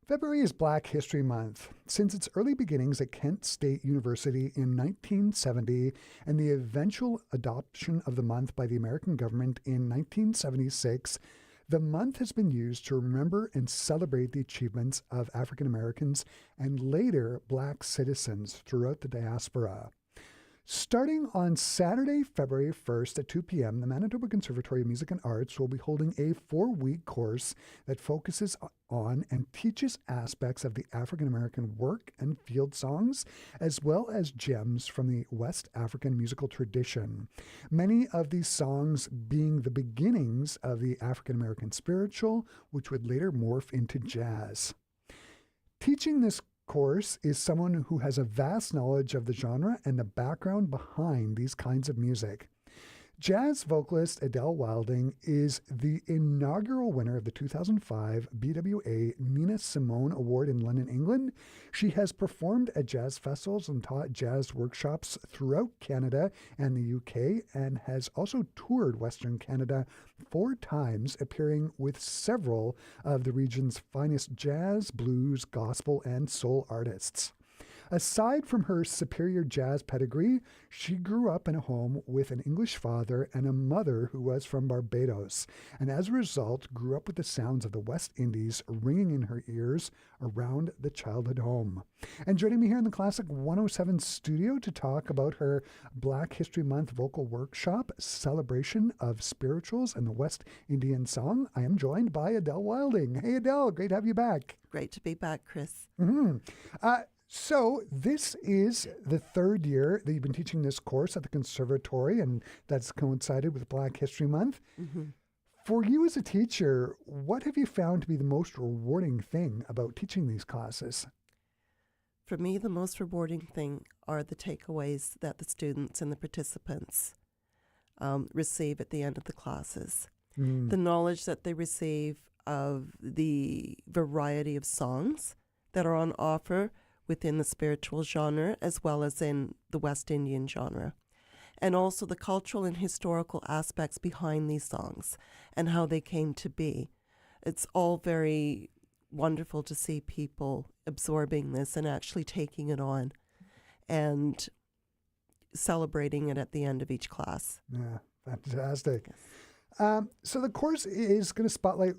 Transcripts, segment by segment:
February is Black History Month. Since its early beginnings at Kent State University in 1970 and the eventual adoption of the month by the American government in 1976, the month has been used to remember and celebrate the achievements of African Americans and later Black citizens throughout the diaspora. Starting on Saturday, February 1st at 2 p.m., the Manitoba Conservatory of Music and Arts will be holding a 4-week course that focuses on and teaches aspects of the African American work and field songs, as well as gems from the West African musical tradition. Many of these songs being the beginnings of the African American spiritual, which would later morph into jazz. Teaching this course is someone who has a vast knowledge of the genre and the background behind these kinds of music. Jazz vocalist Adele Wilding is the inaugural winner of the 2005 BWA Nina Simone Award in London, England. She has performed at jazz festivals and taught jazz workshops throughout Canada and the UK, and has also toured Western Canada 4 times, appearing with several of the region's finest jazz, blues, gospel, and soul artists. Aside from her superior jazz pedigree, she grew up in a home with an English father and a mother who was from Barbados, and as a result grew up with the sounds of the West Indies ringing in her ears around the childhood home. And joining me here in the Classic 107 studio to talk about her Black History Month vocal workshop, Celebration of Spirituals and the West Indian Song, I am joined by Adele Wilding. Hey Adele, great to have you back. Great to be back, Chris. So this is the 3rd year that you've been teaching this course at the Conservatory, and that's coincided with Black History Month. Mm-hmm. For you as a teacher, what have you found to be the most rewarding thing about teaching these classes? For me, the most rewarding thing are the takeaways that the students and the participants receive at the end of the classes. The knowledge that they receive of the variety of songs that are on offer within the spiritual genre as well as in the West Indian genre. And also the cultural and historical aspects behind these songs and how they came to be. It's all very wonderful to see people absorbing this and actually taking it on and celebrating it at the end of each class. Yeah, fantastic. Yes. So the course is going to spotlight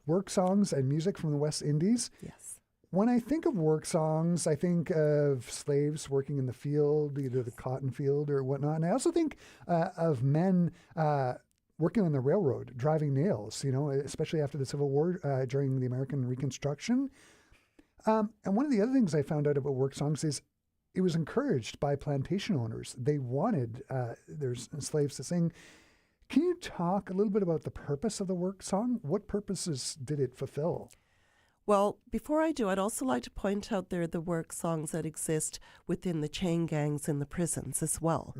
work songs and music from the West Indies. Yes. When I think of work songs, I think of slaves working in the field, either the cotton field or whatnot. And I also think of men working on the railroad, driving nails, especially after the Civil War during the American Reconstruction. And one of the other things I found out about work songs is it was encouraged by plantation owners. They wanted their slaves to sing. Can you talk a little bit about the purpose of the work song? What purposes did it fulfill? Well, before I do, I'd also like to point out there are the work songs that exist within the chain gangs in the prisons as well,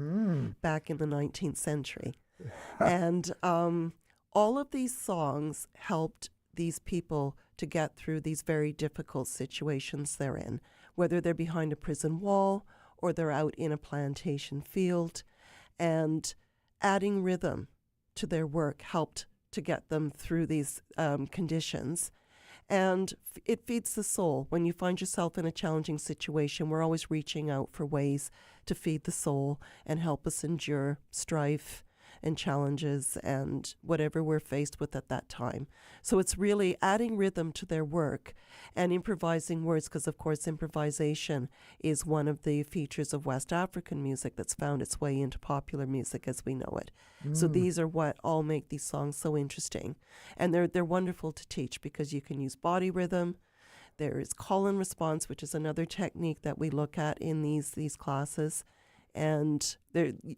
back in the 19th century. And all of these songs helped these people to get through these very difficult situations they're in, whether they're behind a prison wall or they're out in a plantation field. And adding rhythm to their work helped to get them through these conditions. And it feeds the soul. When you find yourself in a challenging situation, we're always reaching out for ways to feed the soul and help us endure strife and challenges and whatever we're faced with at that time. So it's really adding rhythm to their work and improvising words, because of course improvisation is one of the features of West African music that's found its way into popular music as we know it. So these are what all make these songs so interesting. And they're wonderful to teach because you can use body rhythm. There is call and response, which is another technique that we look at in these classes. And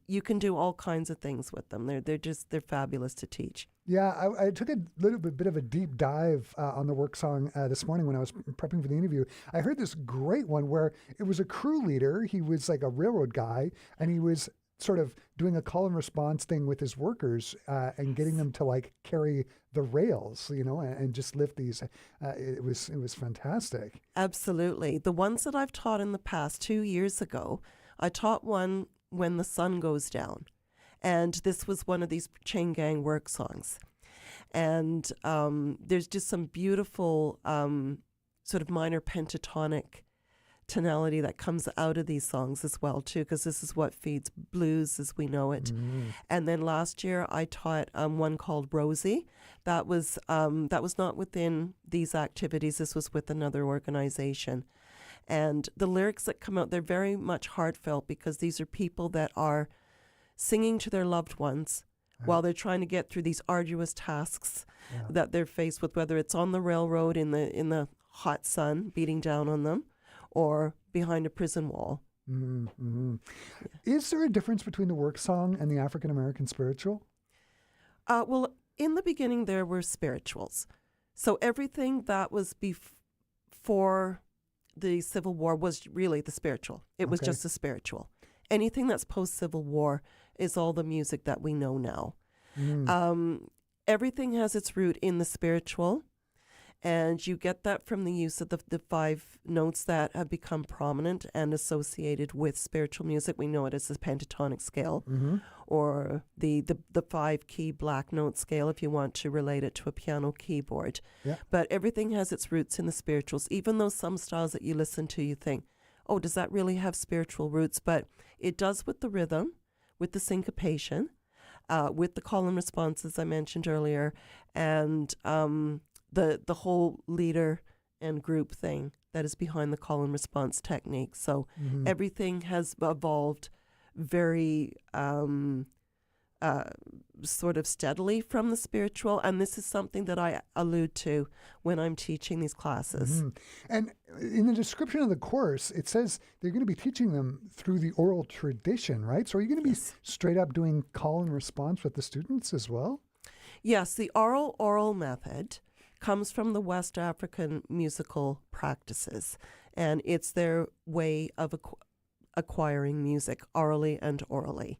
you can do all kinds of things with them. They're fabulous to teach. Yeah, I took a little bit of a deep dive on the work song this morning when I was prepping for the interview. I heard this great one where it was a crew leader. He was like a railroad guy, and he was sort of doing a call and response thing with his workers and getting them to like carry the rails, and just lift these. It was fantastic. Absolutely. The ones that I've taught in the past 2 years ago, I taught one when the sun goes down. And this was one of these chain gang work songs. And there's just some beautiful sort of minor pentatonic tonality that comes out of these songs as well too, because this is what feeds blues as we know it. And then last year I taught one called Rosie. That was not within these activities. This was with another organization. And the lyrics that come out, they're very much heartfelt, because these are people that are singing to their loved ones while they're trying to get through these arduous tasks that they're faced with, whether it's on the railroad in the hot sun beating down on them, or behind a prison wall. Is there a difference between the work song and the African American spiritual? Well, in the beginning there were spirituals. So everything that was before the Civil War was really the spiritual. It was just the spiritual. Anything that's post-Civil War is all the music that we know now. Everything has its root in the spiritual, and you get that from the use of the 5 notes that have become prominent and associated with spiritual music. We know it as the pentatonic scale, or the 5-key black note scale, if you want to relate it to a piano keyboard. But everything has its roots in the spirituals, even though some styles that you listen to, you think, oh, does that really have spiritual roots? But it does with the rhythm, with the syncopation, with the call and response, as I mentioned earlier, and the whole leader and group thing that is behind the call and response technique. So everything has evolved very sort of steadily from the spiritual, and this is something that I allude to when I'm teaching these classes. And in the description of the course, it says they're going to be teaching them through the oral tradition, right? So are you going to be straight up doing call and response with the students as well? Yes, the oral method comes from the West African musical practices, and it's their way of acquiring music orally and orally.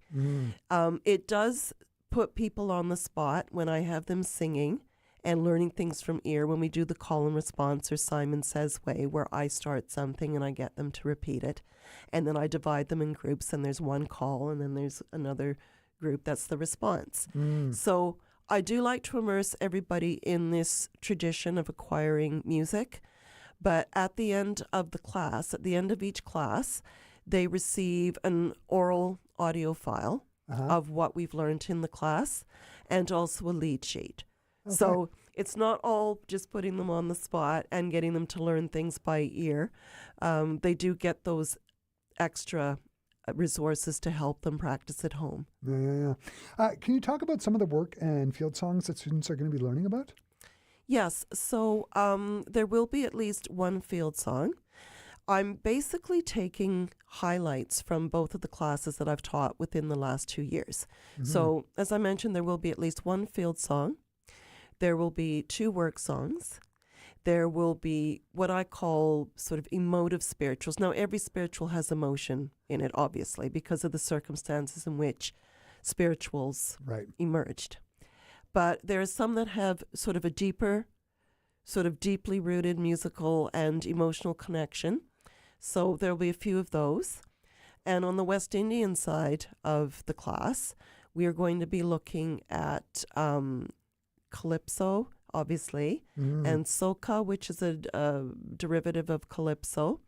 It does put people on the spot when I have them singing and learning things from ear, when we do the call and response, or Simon Says way, where I start something and I get them to repeat it, and then I divide them in groups, and there's one call and then there's another group that's the response. So I do like to immerse everybody in this tradition of acquiring music, but at the end of the class, at the end of each class, they receive an oral audio file of what we've learned in the class, and also a lead sheet. So it's not all just putting them on the spot and getting them to learn things by ear. They do get those extra resources to help them practice at home. Can you talk about some of the work and field songs that students are going to be learning about? Yes. So there will be at least one field song. I'm basically taking highlights from both of the classes that I've taught within the last 2 years. So, as I mentioned, there will be at least one field song. There will be 2 work songs. There will be what I call sort of emotive spirituals. Now, every spiritual has emotion in it, obviously, because of the circumstances in which spirituals emerged. But there are some that have sort of a deeper, sort of deeply rooted musical and emotional connection. So there will be a few of those. And on the West Indian side of the class, we are going to be looking at calypso, obviously, and soca, which is a derivative of calypso.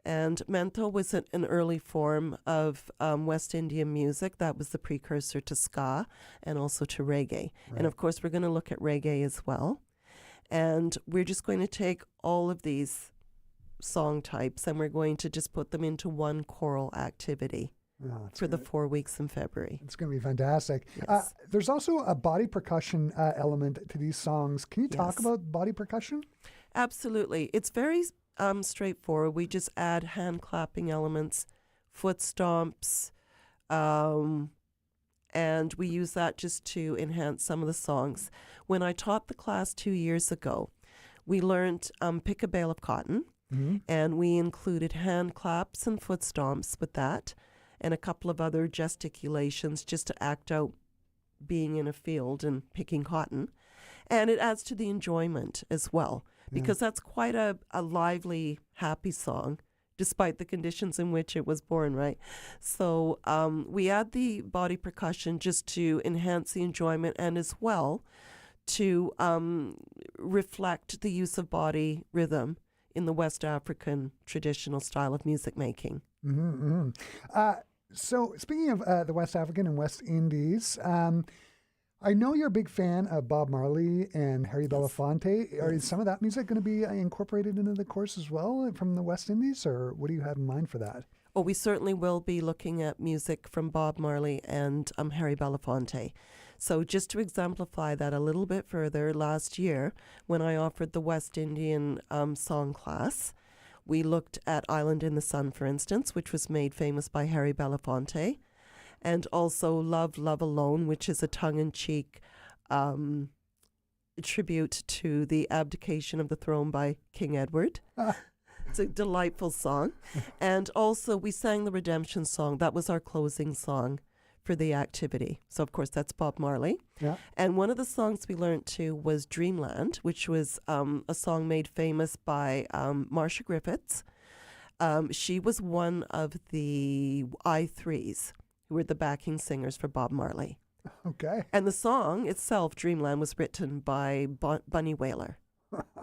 And mento was an early form of West Indian music. That was the precursor to ska and also to reggae. And of course, we're going to look at reggae as well. And we're just going to take all of these song types and we're going to just put them into one choral activity for the 4 weeks in February. It's going to be fantastic. Yes. There's also a body percussion element to these songs. Can you talk about body percussion? Absolutely. It's very straightforward. We just add hand clapping elements, foot stomps, and we use that just to enhance some of the songs. When I taught the class 2 years ago, we learned Pick a Bale of Cotton, and we included hand claps and foot stomps with that, and a couple of other gesticulations just to act out being in a field and picking cotton. And it adds to the enjoyment as well, because that's quite a lively, happy song, despite the conditions in which it was born, right? So we add the body percussion just to enhance the enjoyment and as well to reflect the use of body rhythm in the West African traditional style of music making. Mm-hmm. So speaking of the West African and West Indies, I know you're a big fan of Bob Marley and Harry Belafonte. Is some of that music going to be incorporated into the course as well from the West Indies, or what do you have in mind for that? Oh, we certainly will be looking at music from Bob Marley and Harry Belafonte. So just to exemplify that a little bit further, last year when I offered the West Indian song class, we looked at Island in the Sun, for instance, which was made famous by Harry Belafonte, and also Love, Love Alone, which is a tongue-in-cheek tribute to the abdication of the throne by King Edward. It's a delightful song. And also we sang the Redemption Song. That was our closing song for the activity. So, of course, that's Bob Marley. Yeah. And one of the songs we learned too was Dreamland, which was a song made famous by Marcia Griffiths. She was one of the I3s who were the backing singers for Bob Marley. Okay. And the song itself, Dreamland, was written by Bunny Wailer.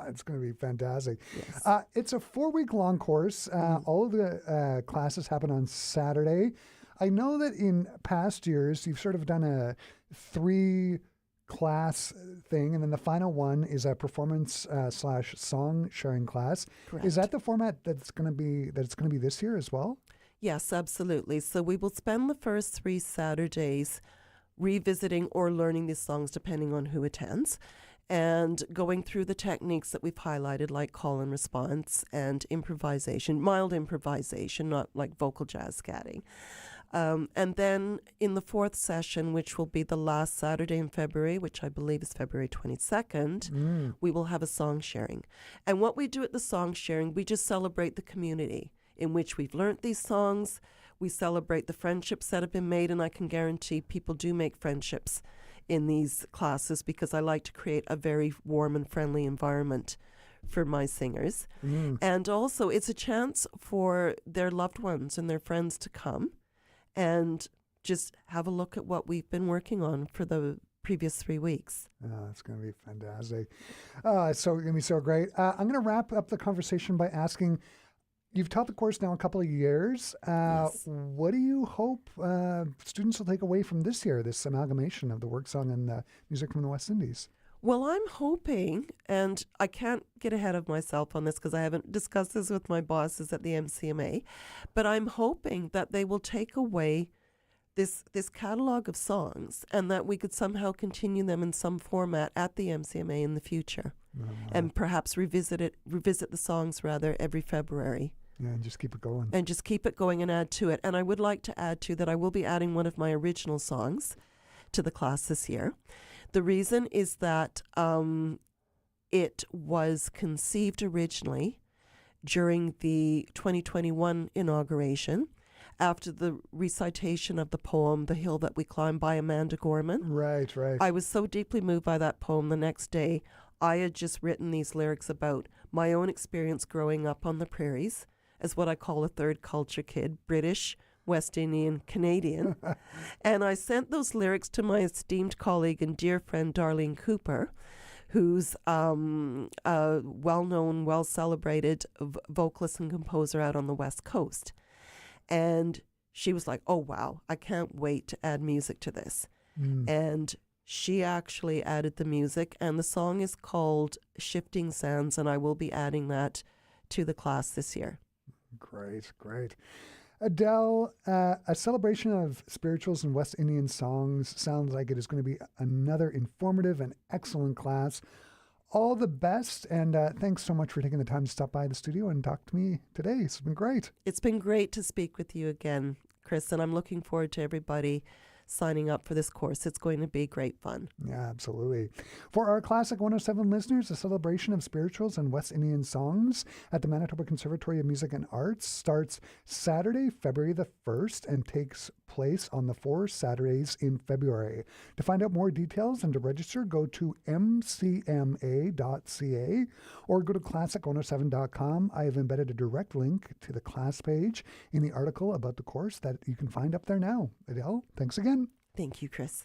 It's going to be fantastic. Yes. It's a 4-week-long course. All of the classes happen on Saturday. I know that in past years, you've sort of done a 3-class thing, and then the final one is a performance / song sharing class. Correct. Is that the format that's going to be this year as well? Yes, absolutely. So we will spend the first 3 Saturdays revisiting or learning these songs, depending on who attends, and going through the techniques that we've highlighted, like call and response and improvisation, mild improvisation, not like vocal jazz scatting. And then in the 4th session, which will be the last Saturday in February, which I believe is February 22nd, we will have a song sharing. And what we do at the song sharing, we just celebrate the community in which we've learnt these songs. We celebrate the friendships that have been made, and I can guarantee people do make friendships in these classes because I like to create a very warm and friendly environment for my singers. And also it's a chance for their loved ones and their friends to come and just have a look at what we've been working on for the previous 3 weeks. It's going to be fantastic. It's going to be so great. I'm going to wrap up the conversation by asking, you've taught the course now a couple of years. Yes. What do you hope students will take away from this year, this amalgamation of the work song and the music from the West Indies? Well, I'm hoping, and I can't get ahead of myself on this because I haven't discussed this with my bosses at the MCMA, but I'm hoping that they will take away this catalog of songs and that we could somehow continue them in some format at the MCMA in the future. And perhaps revisit the songs rather every February. Yeah, and just keep it going. And just keep it going and add to it. And I would like to add to that I will be adding one of my original songs to the class this year. The reason is that it was conceived originally during the 2021 inauguration after the recitation of the poem The Hill That We Climb by Amanda Gorman. Right. I was so deeply moved by that poem the next day. I had just written these lyrics about my own experience growing up on the prairies as what I call a third culture kid, British, West Indian, Canadian. And I sent those lyrics to my esteemed colleague and dear friend, Darlene Cooper, who's a well-known, well-celebrated vocalist and composer out on the West Coast. And she was like, oh, wow, I can't wait to add music to this. And she actually added the music, and the song is called Shifting Sands, and I will be adding that to the class this year. Great. Adele, a celebration of spirituals and West Indian songs sounds like it is going to be another informative and excellent class. All the best, and thanks so much for taking the time to stop by the studio and talk to me today. It's been great. It's been great to speak with you again, Chris, and I'm looking forward to everybody signing up for this course. It's going to be great fun. Yeah, absolutely. For our Classic 107 listeners, a celebration of spirituals and West Indian songs at the Manitoba Conservatory of Music and Arts starts Saturday, February the 1st and takes place on the 4 Saturdays in February. To find out more details and to register, go to mcma.ca or go to classic107.com. I have embedded a direct link to the class page in the article about the course that you can find up there now. Adele, thanks again. Thank you, Chris.